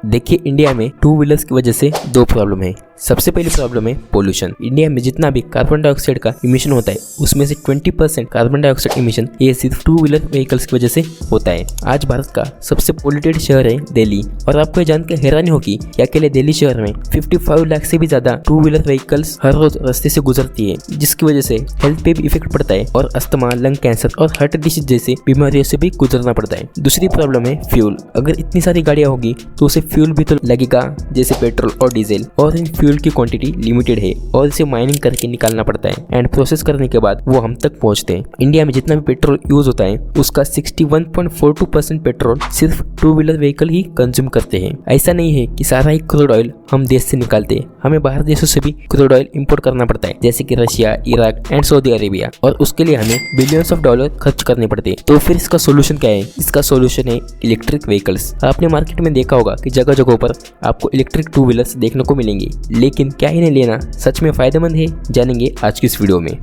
देखिए, इंडिया में two wheelers की वजह से दो प्रॉब्लम है। सबसे पहली प्रॉब्लम है पोल्यूशन। इंडिया में जितना भी कार्बन डाइऑक्साइड का इमिशन होता है उसमें से 20% कार्बन डाइऑक्साइड इमिशन ये सिर्फ टू व्हीलर व्हीकल्स की वजह से होता है। आज भारत का सबसे पोल्यूटेड शहर है दिल्ली, और आपको ये जानकर हैरानी होगी कि अकेले दिल्ली शहर में 55 लाख से भी ज्यादा टू व्हीलर व्हीकल्स हर रोज रास्ते से गुजरती है, जिसकी वजह से हेल्थ पे भी इफेक्ट पड़ता है और अस्थमा, लंग कैंसर और हार्ट डिसीज जैसे बीमारियों से भी गुजरना पड़ता है। दूसरी प्रॉब्लम है फ्यूल। अगर इतनी सारी गाड़ियां होगी तो उसे फ्यूल भी तो लगेगा, जैसे पेट्रोल और डीजल, और इन फ्यूल की क्वांटिटी लिमिटेड है और इसे माइनिंग करके निकालना पड़ता है एंड प्रोसेस करने के बाद वो हम तक पहुंचते हैं। इंडिया में जितना भी पेट्रोल यूज होता है उसका 61.42% पेट्रोल सिर्फ टू व्हीलर व्हीकल ही कंज्यूम करते हैं। ऐसा नहीं है कि सारा ही क्रूड ऑयल हम देश से निकालते हैं, हमें बाहर देशों से भी क्रूड ऑयल इंपोर्ट करना पड़ता है, जैसे कि Russia, Iraq and Saudi Arabia, और उसके लिए हमें बिलियंस ऑफ डॉलर खर्च करने पड़ते हैं। तो फिर इसका सोल्यूशन क्या है? इसका सोल्यूशन है इलेक्ट्रिक व्हीकल्स। आपने मार्केट में देखा होगा कि जगह जगह पर आपको इलेक्ट्रिक टू व्हीलर्स देखने को मिलेंगे, लेकिन क्या इन्हें लेना सच में फायदेमंद है? जानेंगे आज की इस वीडियो में।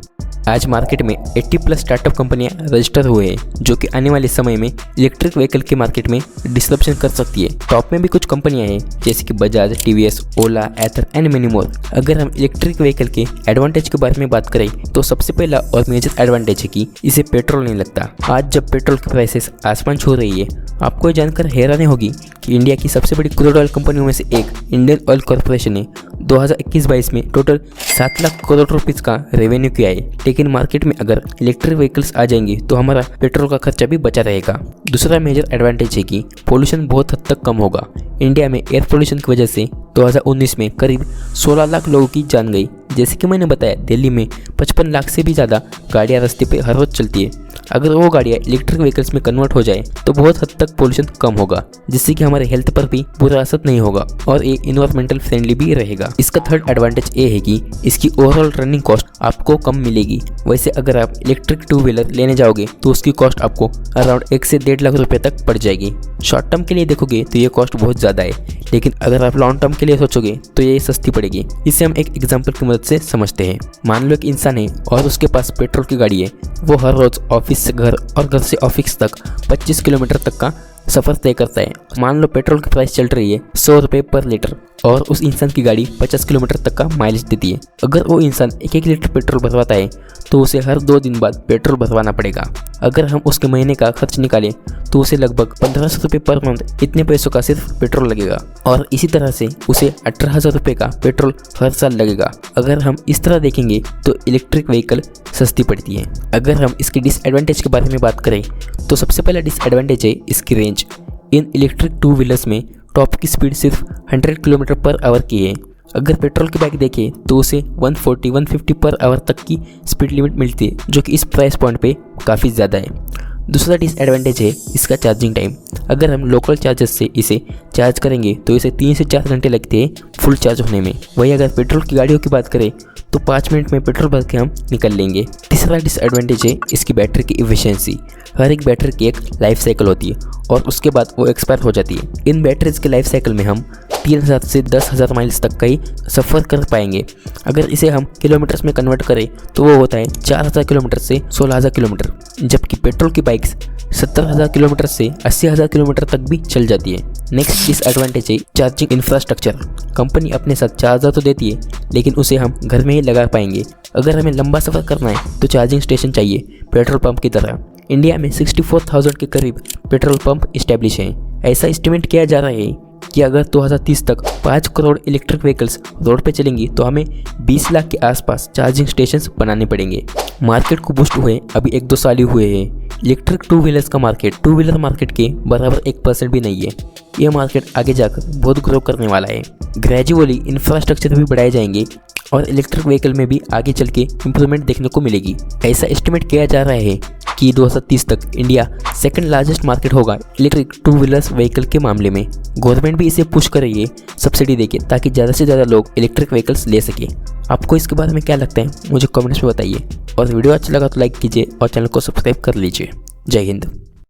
आज मार्केट में 80+ स्टार्टअप कंपनियां रजिस्टर हुए हैं, जो कि आने वाले समय में इलेक्ट्रिक व्हीकल के मार्केट में डिस्ट्रप्शन कर सकती है। टॉप में भी कुछ कंपनियां हैं, जैसे कि Bajaj, TVS, Ola, Ather and many more. अगर हम इलेक्ट्रिक व्हीकल के एडवांटेज के बारे में बात करें तो सबसे पहला और मेजर एडवांटेज है कि इसे पेट्रोल नहीं लगता। आज जब पेट्रोल की प्राइसेस आसमान छू रही है, आपको ये जानकर हैरानी होगी कि इंडिया की सबसे बड़ी क्रूड ऑयल कंपनियों में से एक इंडियन ऑयल कॉर्पोरेशन ने 2021-22 में टोटल 7 लाख करोड़ रुपीज का रेवेन्यू किया है। लेकिन मार्केट में अगर इलेक्ट्रिक व्हीकल्स आ जाएंगे तो हमारा पेट्रोल का खर्चा भी बचा रहेगा। दूसरा मेजर एडवांटेज है कि पोल्यूशन बहुत हद तक कम होगा। इंडिया में एयर पोल्यूशन की वजह से 2019 में करीब 16 लाख लोगों की जान गई। जैसे कि मैंने बताया, दिल्ली में 55 लाख से भी ज़्यादा गाड़ियाँ रास्ते पे हर रोज चलती है। अगर वो गाड़ियाँ इलेक्ट्रिक व्हीकल्स में कन्वर्ट हो जाए तो बहुत हद तक पोल्यूशन कम होगा, जिससे कि हमारे हेल्थ पर भी बुरा असर नहीं होगा और ये इन्वायरमेंटल फ्रेंडली भी रहेगा। इसका थर्ड एडवांटेज ये है कि इसकी ओवरऑल रनिंग कॉस्ट आपको कम मिलेगी। वैसे अगर आप इलेक्ट्रिक टू व्हीलर लेने जाओगे तो उसकी कॉस्ट आपको अराउंड 1 से 1.5 लाख रुपए तक पड़ जाएगी। शॉर्ट टर्म के लिए देखोगे तो ये कॉस्ट बहुत ज़्यादा है, लेकिन अगर आप लॉन्ग टर्म के लिए सोचोगे तो ये सस्ती पड़ेगी। इसे हम एक एग्जाम्पल की मदद से समझते हैं। मान लो एक इंसान है और उसके पास पेट्रोल की गाड़ी है। वो हर रोज ऑफिस से घर और घर से ऑफिस तक 25 किलोमीटर तक का सफर तय करता है। मान लो पेट्रोल की प्राइस चल रही है 100 रुपये पर लीटर और उस इंसान की गाड़ी 50 किलोमीटर तक का माइलेज देती है। अगर वो इंसान 1-1 लीटर पेट्रोल भरवाता है तो उसे हर 2 दिन बाद पेट्रोल भरवाना पड़ेगा। अगर हम उसके महीने का खर्च निकालें तो उसे लगभग 1500 रुपये पर मंथ इतने पैसों का सिर्फ पेट्रोल लगेगा, और इसी तरह से उसे 18,000 रुपये का पेट्रोल हर साल लगेगा। अगर हम इस तरह देखेंगे तो इलेक्ट्रिक व्हीकल सस्ती पड़ती है। अगर हम इसके डिसएडवांटेज के बारे में बात करें तो सबसे पहला डिसएडवांटेज है इसकी रेंज। इन इलेक्ट्रिक टू व्हीलर्स में टॉप की स्पीड सिर्फ 100 किलोमीटर पर आवर की है। अगर पेट्रोल की बाइक देखें तो उसे 140-150 पर आवर तक की स्पीड लिमिट मिलती है, जो कि इस प्राइस पॉइंट पे काफ़ी ज़्यादा है। दूसरा डिसएडवांटेज है इसका चार्जिंग टाइम। अगर हम लोकल चार्जर से इसे चार्ज करेंगे तो इसे 3 से 4 घंटे लगते हैं फुल चार्ज होने में। वहीं अगर पेट्रोल की गाड़ियों की बात करें तो 5 मिनट में पेट्रोल भर के हम निकल लेंगे। तीसरा डिसएडवांटेज है इसकी बैटरी की इफिशियंसी। हर एक बैटरी की एक लाइफ साइकिल होती है और उसके बाद वो एक्सपायर हो जाती है। इन बैटरीज के लाइफ साइकिल में हम 3000 से 10,000 माइल्स तक का ही सफ़र कर पाएंगे। अगर इसे हम किलोमीटर्स में कन्वर्ट करें तो वो होता है 4000 किलोमीटर से 16,000 किलोमीटर, जबकि पेट्रोल की बाइक्स 70,000 किलोमीटर से 80,000 किलोमीटर तक भी चल जाती है। नेक्स्ट डिसएडवांटेज है चार्जिंग इंफ्रास्ट्रक्चर। कंपनी अपने साथ चार्जर तो देती है, लेकिन उसे हम घर में ही लगा पाएंगे। अगर हमें लंबा सफ़र करना है तो चार्जिंग स्टेशन चाहिए, पेट्रोल पंप की तरह। इंडिया में 64,000 के करीब पेट्रोल पंप इस्टेब्लिश हैं। ऐसा एस्टिमेट किया जा रहा है कि अगर 2030 तक 5 करोड़ इलेक्ट्रिक व्हीकल्स रोड पे चलेंगी तो हमें 20 लाख के आसपास चार्जिंग स्टेशंस बनाने पड़ेंगे। मार्केट को बूस्ट हुए अभी 1-2 साल ही हुए हैं। इलेक्ट्रिक टू व्हीलर्स का मार्केट टू व्हीलर मार्केट के बराबर 1% भी नहीं है। यह मार्केट आगे जाकर बहुत ग्रो करने वाला है। ग्रेजुअली इंफ्रास्ट्रक्चर भी बढ़ाए जाएंगे और इलेक्ट्रिक व्हीकल में भी आगे चल के इम्प्रूवमेंट देखने को मिलेगी। ऐसा एस्टिमेट किया जा रहा है कि 2030 तक इंडिया सेकंड लार्जेस्ट मार्केट होगा इलेक्ट्रिक टू व्हीलर्स व्हीकल के मामले में। गवर्नमेंट भी इसे पुश कर रही है सब्सिडी देके, ताकि ज़्यादा से ज़्यादा लोग इलेक्ट्रिक व्हीकल्स ले सके। आपको इसके बारे में क्या लगता है मुझे कमेंट्स में बताइए, और वीडियो अच्छा लगा तो लाइक कीजिए और चैनल को सब्सक्राइब कर लीजिए। जय हिंद।